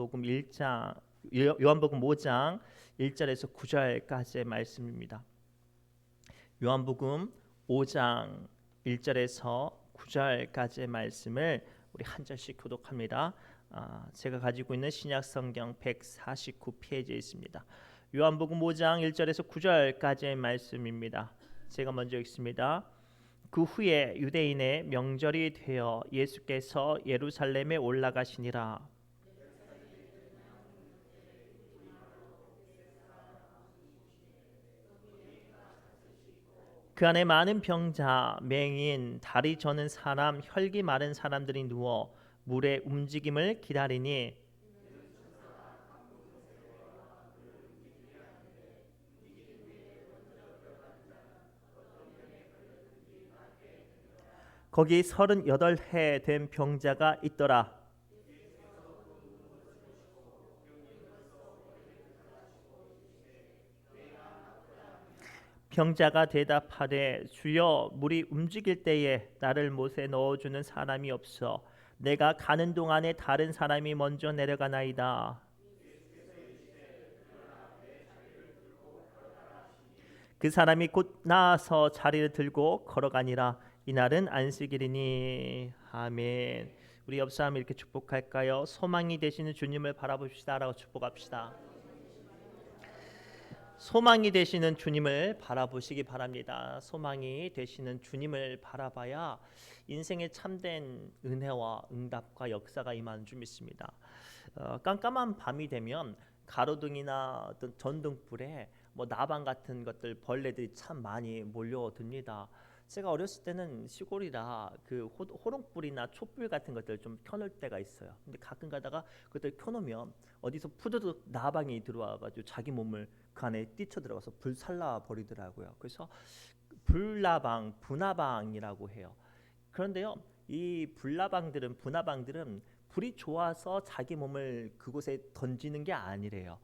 요한복음 1장 요한복음 5장 1절에서 9절까지의 말씀입니다. 요한복음 5장 1절에서 9절까지의 말씀을 우리 한 절씩 교독합니다. 제가 가지고 있는 신약성경 149페이지에 있습니다. 요한복음 5장 1절에서 9절까지의 말씀입니다. 제가 먼저 읽습니다. 그 후에 유대인의 명절이 되어 예수께서 예루살렘에 올라가시니라. 그 안에 많은 병자, 맹인, 다리 저는 사람, 혈기 마른 사람들이 누워 물의 움직임을 기다리니 거기 38해 된 병자가 있더라. 병자가 대답하되 주여 물이 움직일 때에 나를 못에 넣어주는 사람이 없어 내가 가는 동안에 다른 사람이 먼저 내려가나이다. 그 사람이 곧 나아서 자리를 들고 걸어가니라. 이날은 안식일이니. 아멘. 우리 옆 사람 이렇게 축복할까요? 소망이 되시는 주님을 바라봅시다라고 축복합시다. 소망이 되시는 주님을 바라보시기 바랍니다. 소망이 되시는 주님을 바라봐야 인생의 참된 은혜와 응답과 역사가 임하는 줄 믿습니다. 깜깜한 밤이 되면 가로등이나 어떤 전등불에 나방 같은 것들 벌레들이 참 많이 몰려듭니다. 제가 어렸을 때는 시골이라 그 호롱불이나 촛불 같은 것들 좀 켜놓을 때가 있어요. 근데 가끔 가다가 그것들 켜놓으면 어디서 푸드득 나방이 들어와가지고 자기 몸을 그 안에 뛰쳐들어가서 불살라 버리더라고요. 그래서 불나방, 분화방이라고 해요. 그런데요, 이 분화방들은 불이 좋아서 자기 몸을 그곳에 던지는 게 아니래요.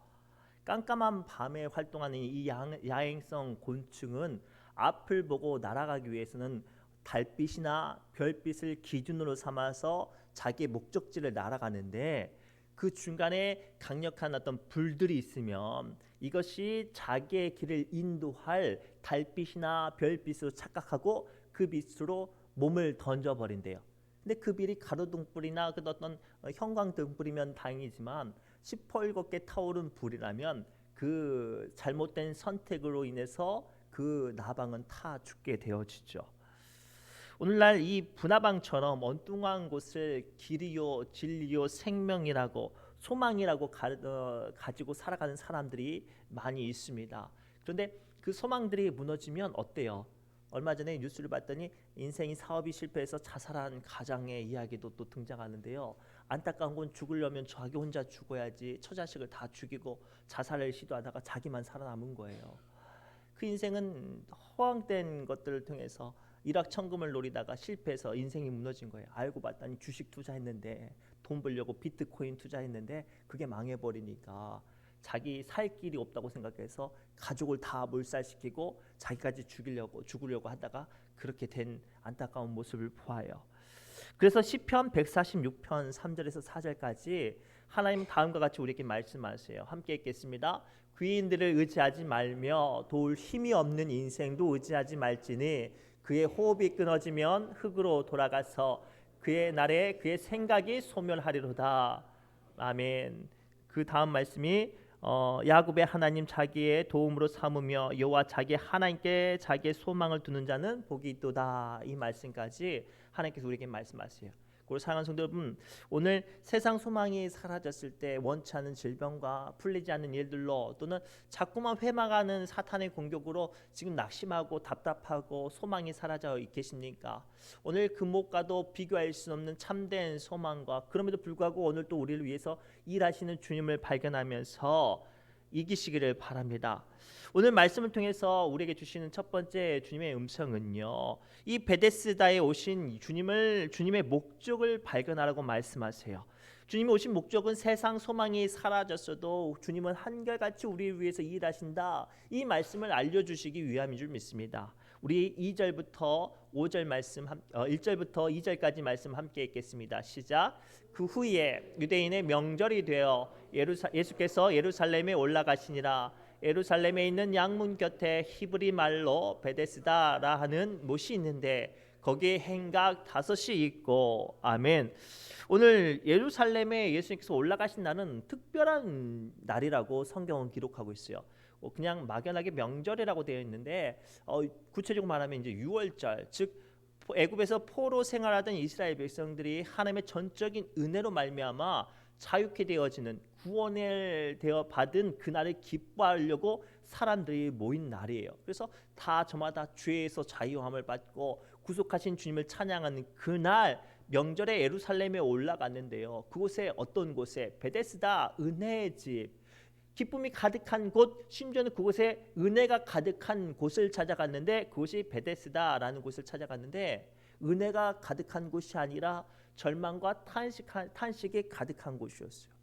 깜깜한 밤에 활동하는 이 야행성 곤충은 앞을 보고 날아가기 위해서는 달빛이나 별빛을 기준으로 삼아서 자기의 목적지를 날아가는데 그 중간에 강력한 어떤 불들이 있으면 이것이 자기의 길을 인도할 달빛이나 별빛으로 착각하고 그 빛으로 몸을 던져버린대요. 근데 그 빛이 가로등불이나 그 어떤 형광등불이면 다행이지만 시퍼렇게 타오른 불이라면 그 잘못된 선택으로 인해서 그 나방은 타 죽게 되어지죠. 오늘날 이 분화방처럼 엉뚱한 곳을 길이요 진리요 생명이라고 소망이라고 가지고 살아가는 사람들이 많이 있습니다. 그런데 그 소망들이 무너지면 어때요? 얼마 전에 뉴스를 봤더니 인생이 사업이 실패해서 자살한 가장의 이야기도 또 등장하는데요. 안타까운 건 죽으려면 자기 혼자 죽어야지 처자식을 다 죽이고 자살을 시도하다가 자기만 살아남은 거예요. 그 인생은 허황된 것들을 통해서 일확천금을 노리다가 실패해서 인생이 무너진 거예요. 알고 봤더니 주식 투자했는데 돈 벌려고 비트코인 투자했는데 그게 망해버리니까 자기 살 길이 없다고 생각해서 가족을 다 몰살시키고 자기까지 죽으려고 하다가 그렇게 된 안타까운 모습을 보아요. 그래서 시편 146편 3절에서 4절까지 하나님 다음과 같이 우리에게 말씀하세요. 함께 읽겠습니다. 귀인들을 의지하지 말며 도울 힘이 없는 인생도 의지하지 말지니 그의 호흡이 끊어지면 흙으로 돌아가서 그의 날에 그의 생각이 소멸하리로다. 아멘. 그 다음 말씀이 야곱의 하나님 자기의 도움으로 삼으며 여호와 자기 하나님께 자기의 소망을 두는 자는 복이 있도다. 이 말씀까지 하나님께서 우리에게 말씀하세요. 그리고 사랑하는 성도 여러분, 오늘 세상 소망이 사라졌을 때 원치 않은 질병과 풀리지 않는 일들로 또는 자꾸만 회망하는 사탄의 공격으로 지금 낙심하고 답답하고 소망이 사라져 계십니까? 오늘 금목과도 비교할 수 없는 참된 소망과 그럼에도 불구하고 오늘 또 우리를 위해서 일하시는 주님을 발견하면서 이기시기를 바랍니다. 오늘 말씀을 통해서 우리에게 주시는 첫 번째 주님의 음성은요, 이 베데스다에 오신 주님의 목적을 발견하라고 말씀하세요. 주님이 오신 목적은 세상 소망이 사라졌어도 주님은 한결같이 우리를 위해서 일하신다, 이 말씀을 알려주시기 위함인 줄 믿습니다. 우리 2절부터 5절 말씀 1절부터 2절까지 말씀 함께 읽겠습니다. 시작. 그 후에 유대인의 명절이 되어 예수께서 예루살렘에 올라가시니라. 예루살렘에 있는 양문 곁에 히브리 말로 베데스다라 하는 못이 있는데 거기에 행각 5이 있고. 아멘. 오늘 예루살렘에 예수님께서 올라가신 날은 특별한 날이라고 성경은 기록하고 있어요. 그냥 막연하게 명절이라고 되어 있는데 구체적으로 말하면 이제 유월절, 즉 애굽에서 포로 생활하던 이스라엘 백성들이 하나님의 전적인 은혜로 말미암아 자유케 되어지는 구원을 되어 받은 그날을 기뻐하려고 사람들이 모인 날이에요. 그래서 다 저마다 죄에서 자유함을 받고 구속하신 주님을 찬양하는 그날 명절에 예루살렘에 올라갔는데요. 그곳에 어떤 곳에 베데스다 은혜의 집, 기쁨이 가득한 곳, 심지어는 그곳에 은혜가 가득한 곳을 찾아갔는데 그곳이 베데스다라는 곳을 찾아갔는데 은혜가 가득한 곳이 아니라 절망과 탄식이 가득한 곳이었어요.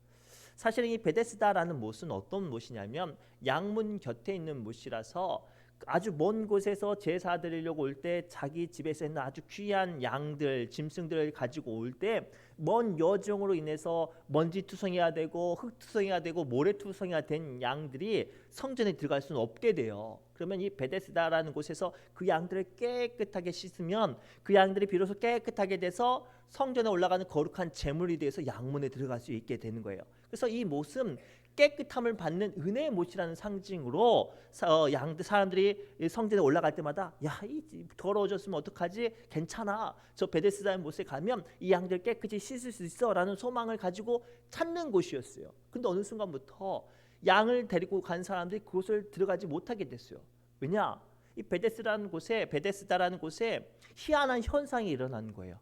사실은 이 베데스다라는 못은 어떤 못이냐면 양문 곁에 있는 못이라서 아주 먼 곳에서 제사 드리려고 올 때 자기 집에서 있는 아주 귀한 양들, 짐승들을 가지고 올 때 먼 여정으로 인해서 먼지 투성이가 되고 흙 투성이가 되고 모래 투성이가 된 양들이 성전에 들어갈 수는 없게 돼요. 그러면 이 베데스다라는 곳에서 그 양들을 깨끗하게 씻으면 그 양들이 비로소 깨끗하게 돼서 성전에 올라가는 거룩한 제물이 돼서 양문에 들어갈 수 있게 되는 거예요. 그래서 이 못은 깨끗함을 받는 은혜의 못이라는 상징으로 사람들이 성전에 올라갈 때마다 이 더러워졌으면 어떡하지? 괜찮아. 저 베데스다의 못에 가면 이 양들 깨끗이 씻을 수 있어라는 소망을 가지고 찾는 곳이었어요. 근데 어느 순간부터 양을 데리고 간 사람들이 그곳을 들어가지 못하게 됐어요. 왜냐? 이 베데스다라는 곳에 희한한 현상이 일어나는 거예요.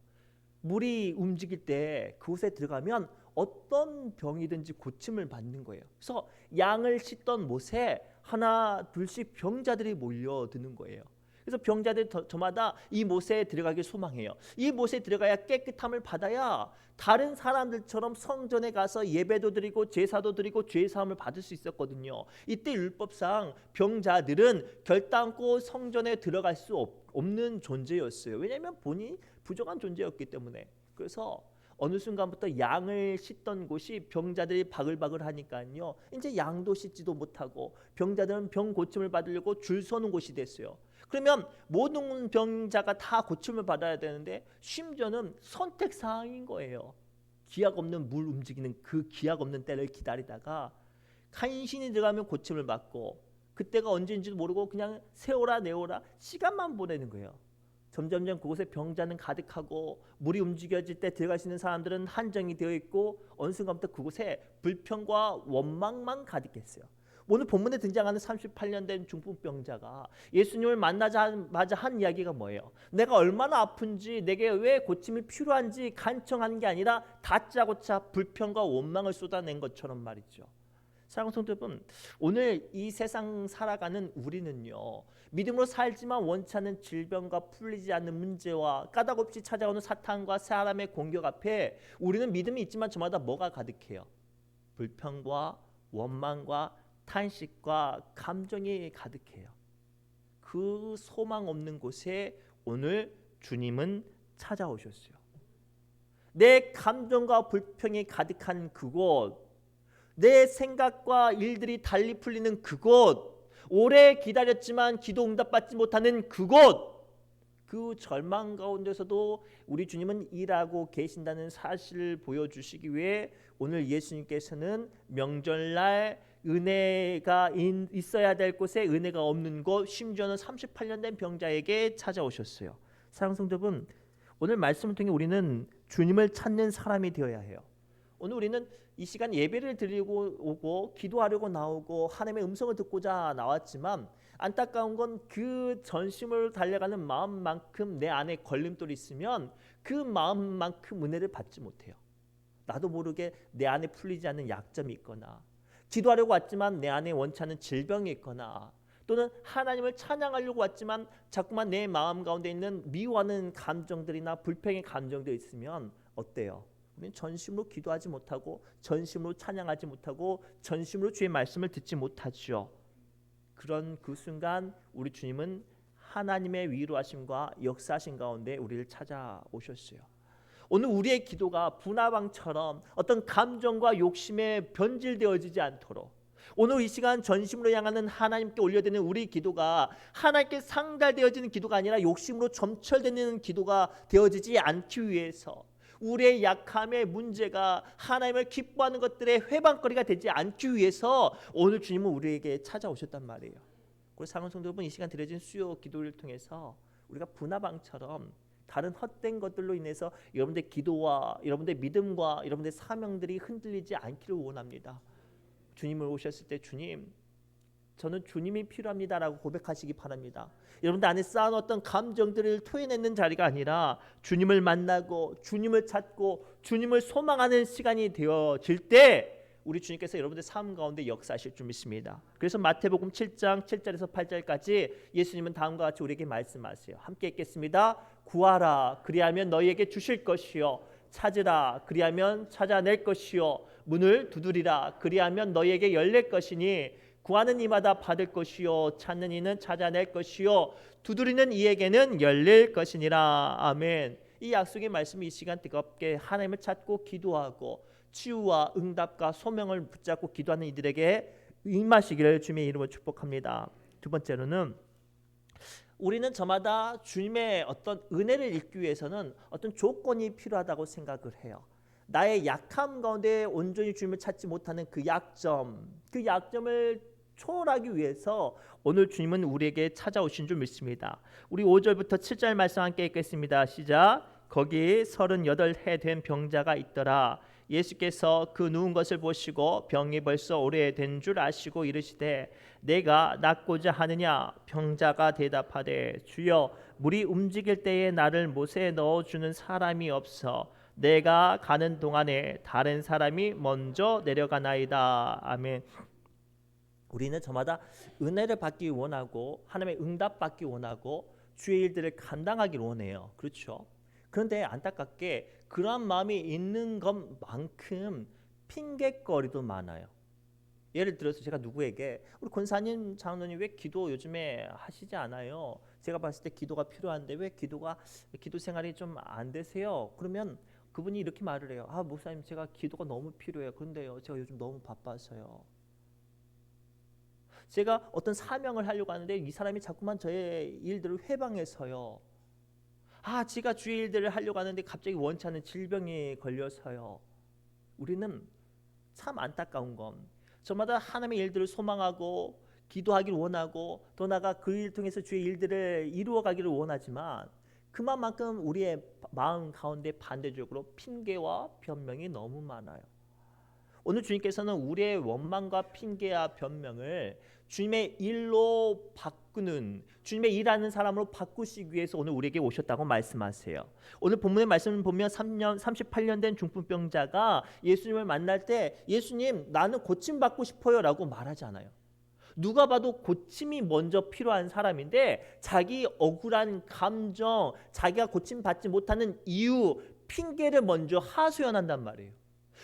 물이 움직일 때 그곳에 들어가면 어떤 병이든지 고침을 받는 거예요. 그래서 양을 씻던 못에 하나 둘씩 병자들이 몰려드는 거예요. 그래서 병자들이 저마다 이 못에 들어가길 소망해요. 이 못에 들어가야 깨끗함을 받아야 다른 사람들처럼 성전에 가서 예배도 드리고 제사도 드리고 죄 사함을 받을 수 있었거든요. 이때 율법상 병자들은 결단코 성전에 들어갈 수 없는 존재였어요. 왜냐하면 본인이 부족한 존재였기 때문에. 그래서 어느 순간부터 양을 씻던 곳이 병자들이 바글바글 하니까요. 이제 양도 씻지도 못하고 병자들은 병 고침을 받으려고 줄 서는 곳이 됐어요. 그러면 모든 병자가 다 고침을 받아야 되는데 심지어는 선택사항인 거예요. 기약 없는 물 움직이는 그 기약 없는 때를 기다리다가 간신히 들어가면 고침을 받고 그때가 언제인지도 모르고 그냥 세오라 내오라 시간만 보내는 거예요. 점점점 그곳에 병자는 가득하고 물이 움직여질 때 들어갈 수 있는 사람들은 한정이 되어 있고 어느 순간부터 그곳에 불평과 원망만 가득했어요. 오늘 본문에 등장하는 38년 된 중풍병자가 예수님을 만나자마자 한 이야기가 뭐예요? 내가 얼마나 아픈지 내게 왜 고침이 필요한지 간청하는 게 아니라 다짜고짜 불평과 원망을 쏟아낸 것처럼 말이죠. 사랑하는 성도 여러분, 오늘 이 세상 살아가는 우리는요, 믿음으로 살지만 원치 않는 질병과 풀리지 않는 문제와 까닭없이 찾아오는 사탄과 사람의 공격 앞에 우리는 믿음이 있지만 저마다 뭐가 가득해요? 불평과 원망과 탄식과 감정이 가득해요. 그 소망 없는 곳에 오늘 주님은 찾아오셨어요. 내 감정과 불평이 가득한 그곳, 내 생각과 일들이 달리 풀리는 그곳, 오래 기다렸지만 기도 응답받지 못하는 그곳, 그 절망 가운데서도 우리 주님은 일하고 계신다는 사실을 보여주시기 위해 오늘 예수님께서는 명절날 은혜가 있어야 될 곳에 은혜가 없는 곳, 심지어는 38년 된 병자에게 찾아오셨어요. 사랑하는 성도 여러분, 오늘 말씀을 통해 우리는 주님을 찾는 사람이 되어야 해요. 오늘 우리는 이 시간 예배를 드리고 오고 기도하려고 나오고 하나님의 음성을 듣고자 나왔지만 안타까운 건 그 전심으로 달려가는 마음만큼 내 안에 걸림돌이 있으면 그 마음만큼 은혜를 받지 못해요. 나도 모르게 내 안에 풀리지 않는 약점이 있거나 기도하려고 왔지만 내 안에 원치 않는 질병이 있거나 또는 하나님을 찬양하려고 왔지만 자꾸만 내 마음 가운데 있는 미워하는 감정들이나 불평의 감정들이 있으면 어때요? 우리는 전심으로 기도하지 못하고 전심으로 찬양하지 못하고 전심으로 주의 말씀을 듣지 못하죠. 그런 그 순간 우리 주님은 하나님의 위로하심과 역사하심 가운데 우리를 찾아오셨어요. 오늘 우리의 기도가 분화방처럼 어떤 감정과 욕심에 변질되어지지 않도록, 오늘 이 시간 전심으로 향하는 하나님께 올려드리는 우리 기도가 하나님께 상달되어지는 기도가 아니라 욕심으로 점철되는 기도가 되어지지 않기 위해서, 우리의 약함의 문제가 하나님을 기뻐하는 것들의 회방거리가 되지 않기 위해서 오늘 주님은 우리에게 찾아오셨단 말이에요. 그리고 사랑하는 성도 여러분, 이 시간 드려진 수요 기도를 통해서 우리가 분화방처럼 다른 헛된 것들로 인해서 여러분들의 기도와 여러분들의 믿음과 여러분들의 사명들이 흔들리지 않기를 원합니다. 주님을 오셨을 때 주님, 저는 주님이 필요합니다라고 고백하시기 바랍니다. 여러분들 안에 쌓아놓았던 감정들을 토해내는 자리가 아니라 주님을 만나고 주님을 찾고 주님을 소망하는 시간이 되어질 때 우리 주님께서 여러분들 삶 가운데 역사하실 줄 믿습니다. 그래서 마태복음 7장 7절에서 8절까지 예수님은 다음과 같이 우리에게 말씀하세요. 함께 읽겠습니다. 구하라 그리하면 너희에게 주실 것이요, 찾으라 그리하면 찾아낼 것이요, 문을 두드리라 그리하면 너희에게 열릴 것이니 구하는 이마다 받을 것이요, 찾는 이는 찾아낼 것이요, 두드리는 이에게는 열릴 것이니라. 아멘. 이 약속의 말씀이 이 시간 뜨겁게 하나님을 찾고 기도하고 치유와 응답과 소명을 붙잡고 기도하는 이들에게 임하시기를 주님의 이름으로 축복합니다. 두 번째로는 우리는 저마다 주님의 어떤 은혜를 잊기 위해서는 어떤 조건이 필요하다고 생각을 해요. 나의 약함 가운데 온전히 주님을 찾지 못하는 그 약점을 초월하기 위해서 오늘 주님은 우리에게 찾아오신 줄 믿습니다. 우리 5절부터 7절 말씀 함께 읽겠습니다. 시작. 거기 38해 된 병자가 있더라. 예수께서 그 누운 것을 보시고 병이 벌써 오래된 줄 아시고 이르시되 내가 낫고자 하느냐? 병자가 대답하되 주여, 물이 움직일 때에 나를 못에 넣어주는 사람이 없어 내가 가는 동안에 다른 사람이 먼저 내려가나이다. 아멘. 우리는 저마다 은혜를 받기 원하고 하나님의 응답 받기 원하고 주의 일들을 감당하기를 원해요. 그렇죠? 그런데 안타깝게 그러한 마음이 있는 것만큼 핑계거리도 많아요. 예를 들어서 제가 누구에게 우리 권사님, 장로님 왜 기도 요즘에 하시지 않아요? 제가 봤을 때 기도가 필요한데 왜 기도 생활이 좀 안 되세요? 그러면 그분이 이렇게 말을 해요. 아, 목사님, 제가 기도가 너무 필요해요. 그런데요, 제가 요즘 너무 바빠서요. 제가 어떤 사명을 하려고 하는데 이 사람이 자꾸만 저의 일들을 회방해서요. 아, 제가 주의 일들을 하려고 하는데 갑자기 원치 않는 질병이 걸려서요. 우리는 참 안타까운 건 저마다 하나님의 일들을 소망하고 기도하기를 원하고 더 나아가 그 일 통해서 주의 일들을 이루어가기를 원하지만 그만큼 우리의 마음 가운데 반대적으로 핑계와 변명이 너무 많아요. 오늘 주님께서는 우리의 원망과 핑계와 변명을 주님의 일로 바꾸는, 주님의 일하는 사람으로 바꾸시기 위해서 오늘 우리에게 오셨다고 말씀하세요. 오늘 본문의 말씀을 보면 38년 된 중풍병자가 예수님을 만날 때 예수님, 나는 고침받고 싶어요 라고 말하지 않아요. 누가 봐도 고침이 먼저 필요한 사람인데 자기 억울한 감정, 자기가 고침받지 못하는 이유, 핑계를 먼저 하소연한단 말이에요.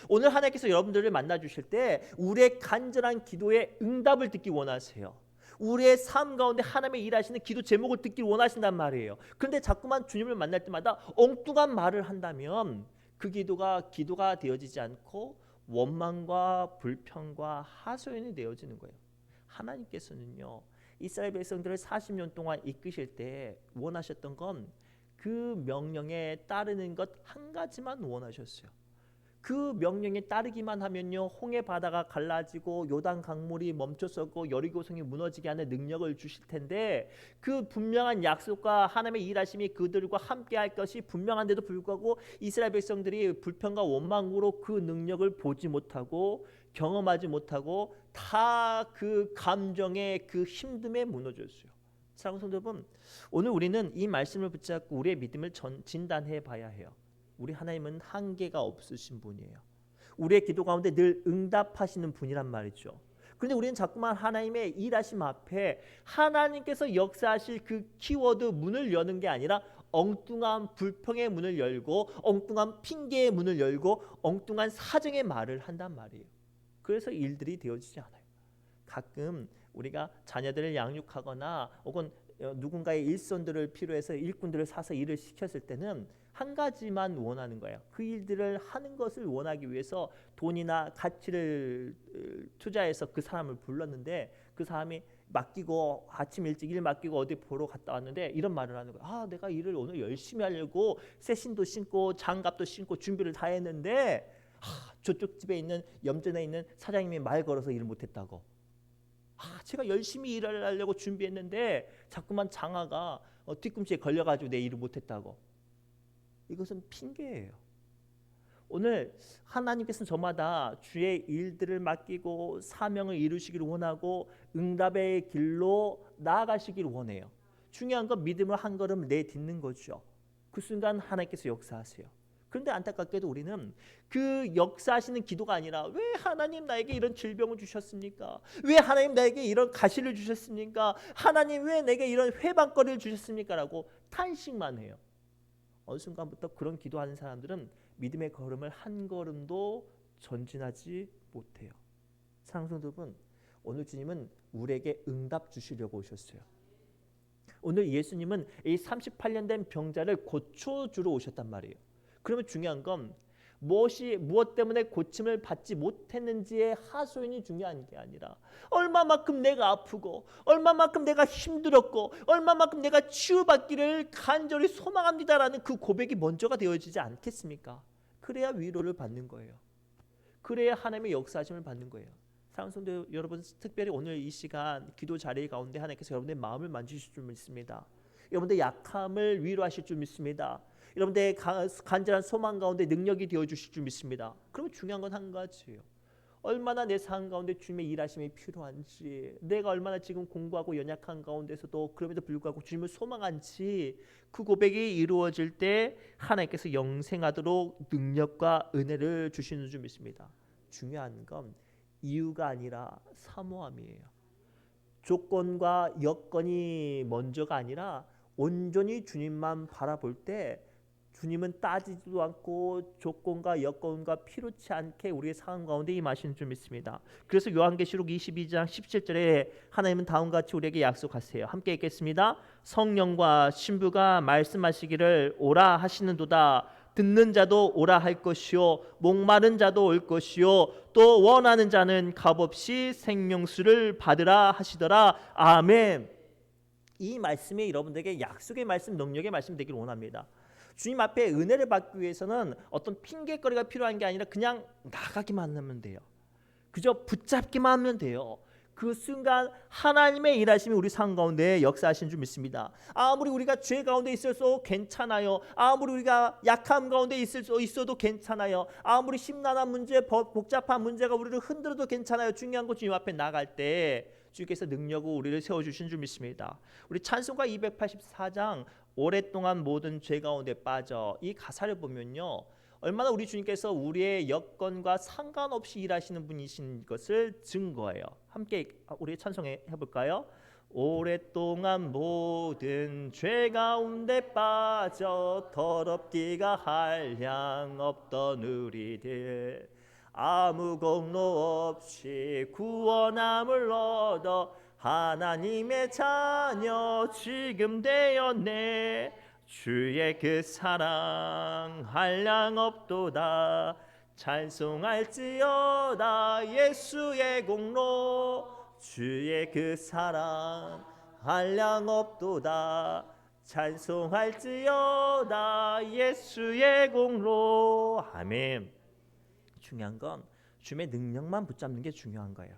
오늘 하나님께서 여러분들을 만나 주실 때 우리의 간절한 기도에 응답을 듣기 원하세요. 우리의 삶 가운데 하나님의 일하시는 기도 제목을 듣기 원하신단 말이에요. 그런데 자꾸만 주님을 만날 때마다 엉뚱한 말을 한다면 그 기도가 되어지지 않고 원망과 불평과 하소연이 되어지는 거예요. 하나님께서는요, 이스라엘 백성들을 40년 동안 이끄실 때 원하셨던 건 그 명령에 따르는 것 한 가지만 원하셨어요. 그 명령에 따르기만 하면요, 홍해 바다가 갈라지고 요단 강물이 멈춰서고 여리고성이 무너지게 하는 능력을 주실 텐데 그 분명한 약속과 하나님의 일하심이 그들과 함께 할 것이 분명한데도 불구하고 이스라엘 백성들이 불평과 원망으로 그 능력을 보지 못하고 경험하지 못하고 다 그 감정의 그 힘듦에 무너졌어요. 사랑하는 성도 여러분, 오늘 우리는 이 말씀을 붙잡고 우리의 믿음을 진단해 봐야 해요. 우리 하나님은 한계가 없으신 분이에요. 우리의 기도 가운데 늘 응답하시는 분이란 말이죠. 그런데 우리는 자꾸만 하나님의 일하심 앞에 하나님께서 역사하실 그 키워드 문을 여는 게 아니라 엉뚱한 불평의 문을 열고 엉뚱한 핑계의 문을 열고 엉뚱한 사정의 말을 한단 말이에요. 그래서 일들이 되어지지 않아요. 가끔 우리가 자녀들을 양육하거나 혹은 누군가의 일손들을 필요해서 일꾼들을 사서 일을 시켰을 때는 한 가지만 원하는 거예요. 그 일들을 하는 것을 원하기 위해서 돈이나 가치를 투자해서 그 사람을 불렀는데 그 사람이 맡기고 아침 일찍 일 맡기고 어디 보러 갔다 왔는데 이런 말을 하는 거예요. 아, 내가 일을 오늘 열심히 하려고 새 신도 신고 장갑도 신고 준비를 다 했는데 저쪽 집에 있는 염전에 있는 사장님이 말 걸어서 일을 못했다고. 제가 열심히 일을 하려고 준비했는데 자꾸만 장화가 뒤꿈치에 걸려가지고 내 일을 못했다고. 이것은 핑계예요. 오늘 하나님께서는 저마다 주의 일들을 맡기고 사명을 이루시기를 원하고 응답의 길로 나아가시기를 원해요. 중요한 건 믿음을 한 걸음 내딛는 거죠. 그 순간 하나님께서 역사하세요. 그런데 안타깝게도 우리는 그 역사하시는 기도가 아니라 왜 하나님 나에게 이런 질병을 주셨습니까? 왜 하나님 나에게 이런 가시를 주셨습니까? 하나님 왜 내게 이런 회방거리를 주셨습니까? 라고 탄식만 해요. 어느 순간부터 그런 기도하는 사람들은 믿음의 걸음을 한 걸음도 전진하지 못해요. 사랑하는 여러분, 오늘 주님은 우리에게 응답 주시려고 오셨어요. 오늘 예수님은 이 38년 된 병자를 고쳐주러 오셨단 말이에요. 그러면 중요한 건 무엇 때문에 고침을 받지 못했는지의 하소연이 중요한 게 아니라 얼마만큼 내가 아프고 얼마만큼 내가 힘들었고 얼마만큼 내가 치유받기를 간절히 소망합니다라는 그 고백이 먼저가 되어지지 않겠습니까? 그래야 위로를 받는 거예요. 그래야 하나님의 역사하심을 받는 거예요. 사랑하는 성도 여러분, 특별히 오늘 이 시간 기도 자리 가운데 하나님께서 여러분의 마음을 만지실 줄 믿습니다. 여러분의 약함을 위로하실 줄 믿습니다. 여러분들의 간절한 소망 가운데 능력이 되어주실 줄 믿습니다. 그러면 중요한 건 한 가지예요. 얼마나 내 삶 가운데 주님의 일하심이 필요한지, 내가 얼마나 지금 공부하고 연약한 가운데서도 그럼에도 불구하고 주님을 소망한지, 그 고백이 이루어질 때 하나님께서 영생하도록 능력과 은혜를 주시는 줄 믿습니다. 중요한 건 이유가 아니라 사모함이에요. 조건과 여건이 먼저가 아니라 온전히 주님만 바라볼 때 주님은 따지지도 않고 조건과 여건과 필요치 않게 우리의 상황 가운데 임하시는 줄 믿습니다. 그래서 요한계시록 22장 17절에 하나님은 다음과 같이 우리에게 약속하세요. 함께 읽겠습니다. 성령과 신부가 말씀하시기를 오라 하시는도다. 듣는 자도 오라 할 것이요 목마른 자도 올 것이요 또 원하는 자는 값없이 생명수를 받으라 하시더라. 아멘. 이 말씀이 여러분들에게 약속의 말씀, 능력의 말씀 되기를 원합니다. 주님 앞에 은혜를 받기 위해서는 어떤 핑계거리가 필요한 게 아니라 그냥 나가기만 하면 돼요. 그저 붙잡기만 하면 돼요. 그 순간 하나님의 일하심이 우리 삶 가운데 역사하신 줄 믿습니다. 아무리 우리가 죄 가운데 있어도 괜찮아요. 아무리 우리가 약함 가운데 있어도 괜찮아요. 아무리 심란한 문제, 복잡한 문제가 우리를 흔들어도 괜찮아요. 중요한 건 주님 앞에 나갈 때 주께서 능력으로 우리를 세워주신 줄 믿습니다. 우리 찬송가 284장 오랫동안 모든 죄 가운데 빠져, 이 가사를 보면요, 얼마나 우리 주님께서 우리의 여건과 상관없이 일하시는 분이신 것을 증거해요. 함께 우리 찬송해 볼까요? 오랫동안 모든 죄 가운데 빠져 더럽기가 한량 없던 우리들 아무 공로 없이 구원함을 얻어 하나님의 자녀 지금 되었네. 주의 그 사랑 한량 없도다. 찬송할지어다 예수의 공로. 주의 그 사랑 한량 없도다. 찬송할지어다 예수의 공로. 아멘. 중요한 건 주님의 능력만 붙잡는 게 중요한 거예요.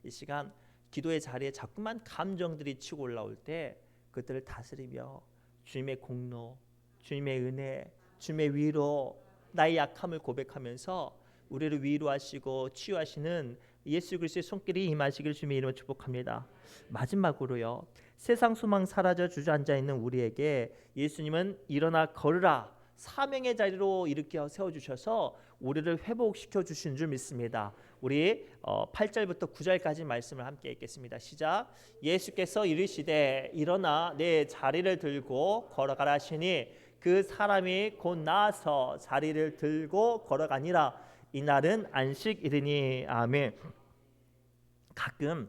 이 시간 기도의 자리에 자꾸만 감정들이 치고 올라올 때 그들을 다스리며 주님의 공로, 주님의 은혜, 주님의 위로, 나의 약함을 고백하면서 우리를 위로하시고 치유하시는 예수 그리스도의 손길이 임하시길 주님의 이름으로 축복합니다. 마지막으로요, 세상 소망 사라져 주저앉아 있는 우리에게 예수님은 일어나 걸으라 사명의 자리로 일으켜 세워주셔서 우리를 회복시켜 주신 줄 믿습니다. 우리 8절부터 9절까지 말씀을 함께 읽겠습니다. 시작. 예수께서 이르시되 일어나 내 자리를 들고 걸어가라 하시니 그 사람이 곧 나아서 자리를 들고 걸어가니라. 이날은 안식일이니. 아멘. 가끔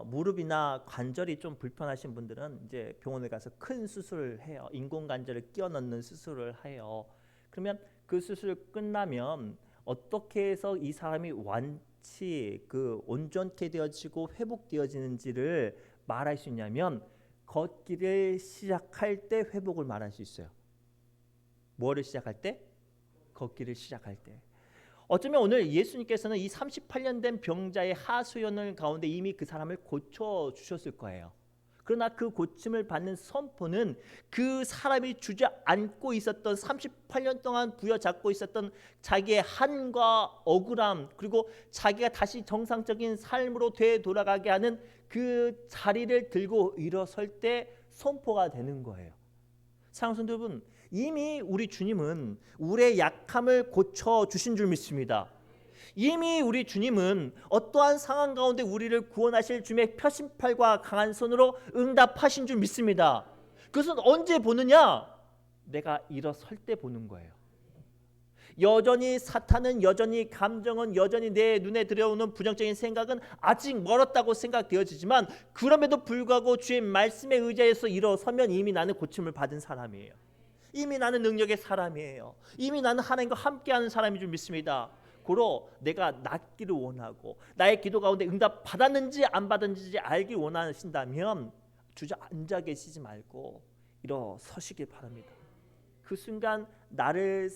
무릎이나 관절이 좀 불편하신 분들은 이제 병원에 가서 큰 수술을 해요. 인공 관절을 끼워 넣는 수술을 해요. 그러면 그 수술 끝나면 어떻게 해서 이 사람이 완치 온전케 되어지고 회복되어지는지를 말할 수 있냐면 걷기를 시작할 때 회복을 말할 수 있어요. 뭐를 시작할 때? 걷기를 시작할 때. 어쩌면 오늘 예수님께서는 이 38년 된 병자의 하소연을 가운데 이미 그 사람을 고쳐 주셨을 거예요. 그러나 그 고침을 받는 선포는 그 사람이 주저앉고 있었던 38년 동안 부여잡고 있었던 자기의 한과 억울함, 그리고 자기가 다시 정상적인 삶으로 되돌아가게 하는 그 자리를 들고 일어설 때 선포가 되는 거예요. 사랑하는 성도 여러분, 이미 우리 주님은 우리의 약함을 고쳐 주신 줄 믿습니다. 이미 우리 주님은 어떠한 상황 가운데 우리를 구원하실 주님의 펴신팔과 강한 손으로 응답하신 줄 믿습니다. 그것은 언제 보느냐? 내가 일어설 때 보는 거예요. 여전히 사탄은, 여전히 감정은, 여전히 내 눈에 들어오는 부정적인 생각은 아직 멀었다고 생각되어지지만, 그럼에도 불구하고 주의 말씀에 의지해서 일어서면 이미 나는 고침을 받은 사람이에요. 이미 나는 능력의 사람이에요. 이미 나는 하나님과 함께하는 사람인 줄 믿습니다. 고로 내가 낫기를 원하고 나의 기도 가운데 응답 받았는지 안 받았는지 알기 원하신다면 주저앉아 계시지 말고 일어서시길 바랍니다. 그 순간 나를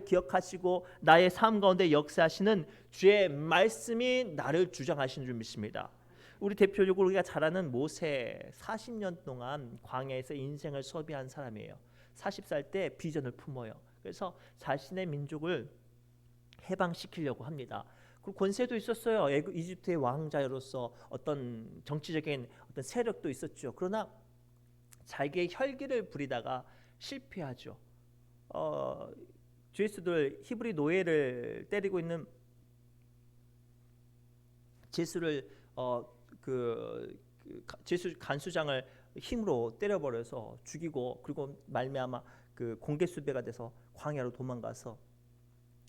기억하시고 나의 삶 가운데 역사하시는 주의 말씀이 나를 주장하시는 줄 믿습니다. 우리 대표적으로 우리가 잘 아는 모세, 40년 동안 광야에서 인생을 소비한 사람이에요. 40살 때 비전을 품어요. 그래서 자신의 민족을 해방시키려고 합니다. 그리고 권세도 있었어요. 이집트의 왕자로서 어떤 정치적인 어떤 세력도 있었죠. 그러나 자기의 혈기를 부리다가 실패하죠. 죄수들, 히브리 노예를 때리고 있는 죄수를 죄수 간수장을 힘으로 때려버려서 죽이고, 그리고 말미암아 그 공개 수배가 돼서 광야로 도망가서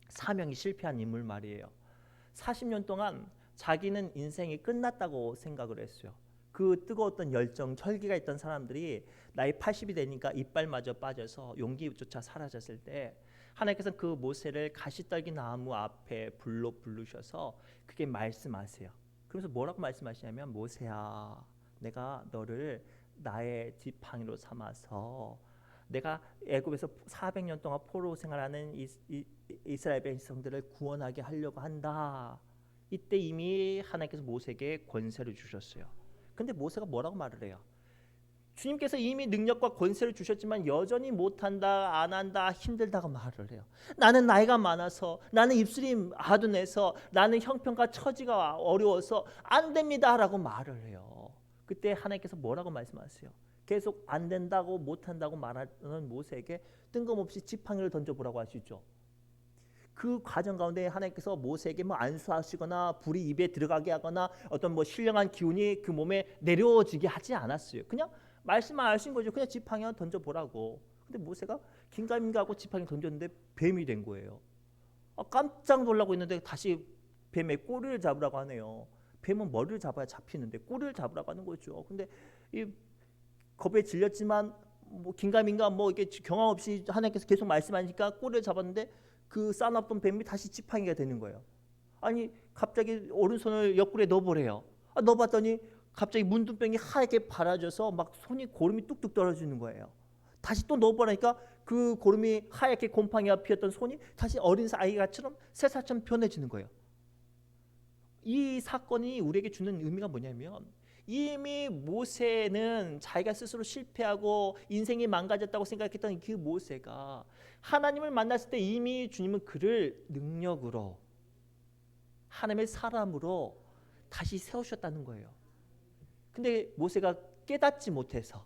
사명이 실패한 인물 말이에요. 40년 동안 자기는 인생이 끝났다고 생각을 했어요. 그 뜨거웠던 열정, 혈기가 있던 사람들이 나이 80이 되니까 이빨마저 빠져서 용기조차 사라졌을 때 하나님께서 그 모세를 가시떨기 나무 앞에 불로 부르셔서 그게 말씀하세요. 그래서 뭐라고 말씀하시냐면, 모세야, 내가 너를 나의 지팡이로 삼아서 내가 애굽에서 400년 동안 포로 생활하는 이스라엘 백성들을 구원하게 하려고 한다. 이때 이미 하나님께서 모세에게 권세를 주셨어요. 근데 모세가 뭐라고 말을 해요? 주님께서 이미 능력과 권세를 주셨지만 여전히 못한다, 안 한다, 힘들다고 말을 해요. 나는 나이가 많아서, 나는 입술이 아둔해서, 나는 형편과 처지가 어려워서 안 됩니다 라고 말을 해요. 그때 하나님께서 뭐라고 말씀하세요? 계속 안 된다고, 못한다고 말하는 모세에게 뜬금없이 지팡이를 던져보라고 하시죠. 그 과정 가운데 하나님께서 모세에게 안수하시거나 불이 입에 들어가게 하거나 어떤 신령한 기운이 그 몸에 내려지게 하지 않았어요. 그냥 말씀하신 거죠. 그냥 지팡이 던져보라고. 근데 모세가 긴가민가하고 지팡이 던졌는데 뱀이 된 거예요. 깜짝 놀라고 있는데 다시 뱀의 꼬리를 잡으라고 하네요. 뱀은 머리를 잡아야 잡히는데 꼬리를 잡으라고 하는 거죠. 근데 이 겁에 질렸지만 긴가민가 이게 경황 없이 하나님께서 계속 말씀하니까 꼬리를 잡았는데 그 싸놨던 뱀이 다시 지팡이가 되는 거예요. 아니 갑자기 오른손을 옆구리에 넣어보래요. 넣어봤더니 갑자기 문둥병이 하얗게 발아져서 막 손이 고름이 뚝뚝 떨어지는 거예요. 다시 또 넣어보라니까 그 고름이 하얗게 곰팡이가 피었던 손이 다시 어린 아이가처럼 새살처럼 변해지는 거예요. 이 사건이 우리에게 주는 의미가 뭐냐면, 이미 모세는 자기가 스스로 실패하고 인생이 망가졌다고 생각했던 그 모세가 하나님을 만났을 때 이미 주님은 그를 능력으로, 하나님의 사람으로 다시 세우셨다는 거예요. 근데 모세가 깨닫지 못해서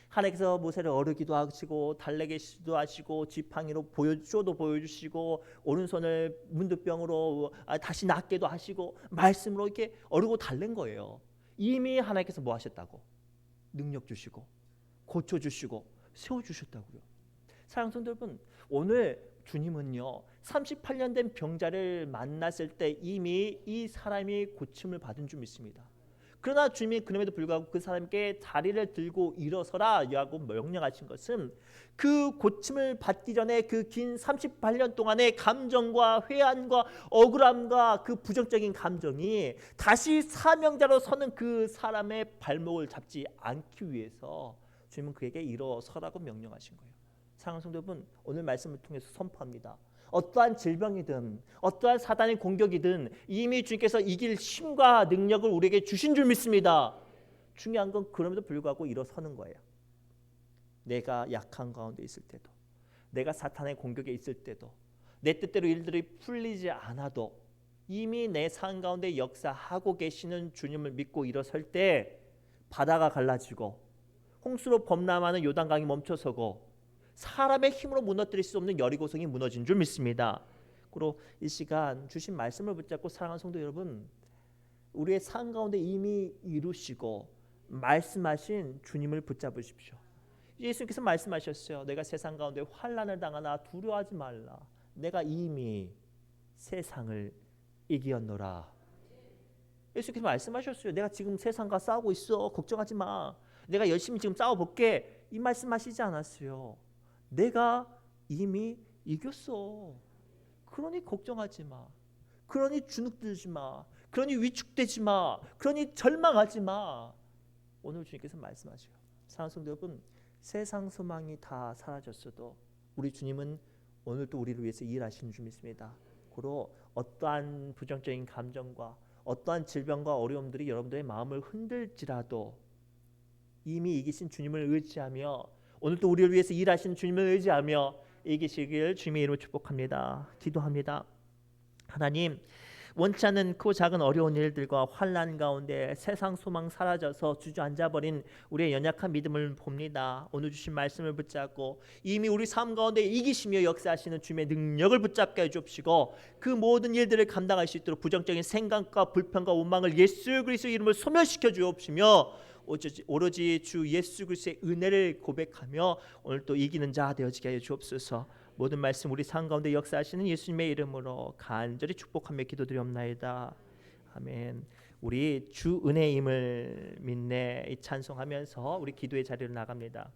하나님께서 모세를 어르기도 하시고 달래기도 하시고 지팡이로 쇼도 보여주시고 오른손을 문둥병으로 다시 낫게도 하시고 말씀으로 이렇게 어르고 달랜 거예요. 이미 하나님께서 뭐 하셨다고? 능력 주시고 고쳐주시고 세워주셨다고요. 사랑하는 성도 여러분, 오늘 주님은요 38년 된 병자를 만났을 때 이미 이 사람이 고침을 받은 줄 믿습니다. 그러나 주님이 그럼에도 불구하고 그 사람께 다리를 들고 일어서라 라고 명령하신 것은 그 고침을 받기 전에 그 긴 38년 동안의 감정과 회한과 억울함과 그 부정적인 감정이 다시 사명자로 서는 그 사람의 발목을 잡지 않기 위해서 주님은 그에게 일어서라고 명령하신 거예요. 사랑하는 성도 여러분, 오늘 말씀을 통해서 선포합니다. 어떠한 질병이든 어떠한 사단의 공격이든 이미 주님께서 이길 힘과 능력을 우리에게 주신 줄 믿습니다. 중요한 건 그럼에도 불구하고 일어서는 거예요. 내가 약한 가운데 있을 때도, 내가 사탄의 공격에 있을 때도, 내 뜻대로 일들이 풀리지 않아도 이미 내 삶 가운데 역사하고 계시는 주님을 믿고 일어설 때 바다가 갈라지고 홍수로 범람하는 요단강이 멈춰서고 사람의 힘으로 무너뜨릴 수 없는 여리고성이 무너진 줄 믿습니다. 그리고 이 시간 주신 말씀을 붙잡고 사랑하는 성도 여러분, 우리의 삶 가운데 이미 이루시고 말씀하신 주님을 붙잡으십시오. 예수님께서 말씀하셨어요. 내가 세상 가운데 환난을 당하나 두려워하지 말라. 내가 이미 세상을 이기었노라. 예수님께서 말씀하셨어요. 내가 지금 세상과 싸우고 있어. 걱정하지 마. 내가 열심히 지금 싸워볼게. 이 말씀하시지 않았어요. 내가 이미 이겼어. 그러니 걱정하지 마. 그러니 주눅들지 마. 그러니 위축되지 마. 그러니 절망하지 마. 오늘 주님께서 말씀하셔요. 사랑하는 성도 여러분, 세상 소망이 다 사라졌어도 우리 주님은 오늘도 우리를 위해서 일하시는 줄 믿습니다. 그리고 어떠한 부정적인 감정과 어떠한 질병과 어려움들이 여러분들의 마음을 흔들지라도 이미 이기신 주님을 의지하며 오늘도 우리를 위해서 일하시는 주님을 의지하며 이기시길 주님의 이름으로 축복합니다. 기도합니다. 하나님, 원치 않는 크고 작은 어려운 일들과 환난 가운데 세상 소망 사라져서 주저앉아버린 우리의 연약한 믿음을 봅니다. 오늘 주신 말씀을 붙잡고 이미 우리 삶 가운데 이기시며 역사하시는 주님의 능력을 붙잡게 해주옵시고 그 모든 일들을 감당할 수 있도록 부정적인 생각과 불평과 원망을 예수 그리스도의 이름으로 소멸시켜 주옵시며 오로지 주 예수 그리스도의 은혜를 고백하며 오늘 또 이기는 자 되어지게 하여 주옵소서. 모든 말씀 우리 삶 가운데 역사하시는 예수님의 이름으로 간절히 축복하며 기도드리옵나이다. 아멘. 우리 주 은혜임을 믿네 찬송하면서 우리 기도의 자리로 나갑니다.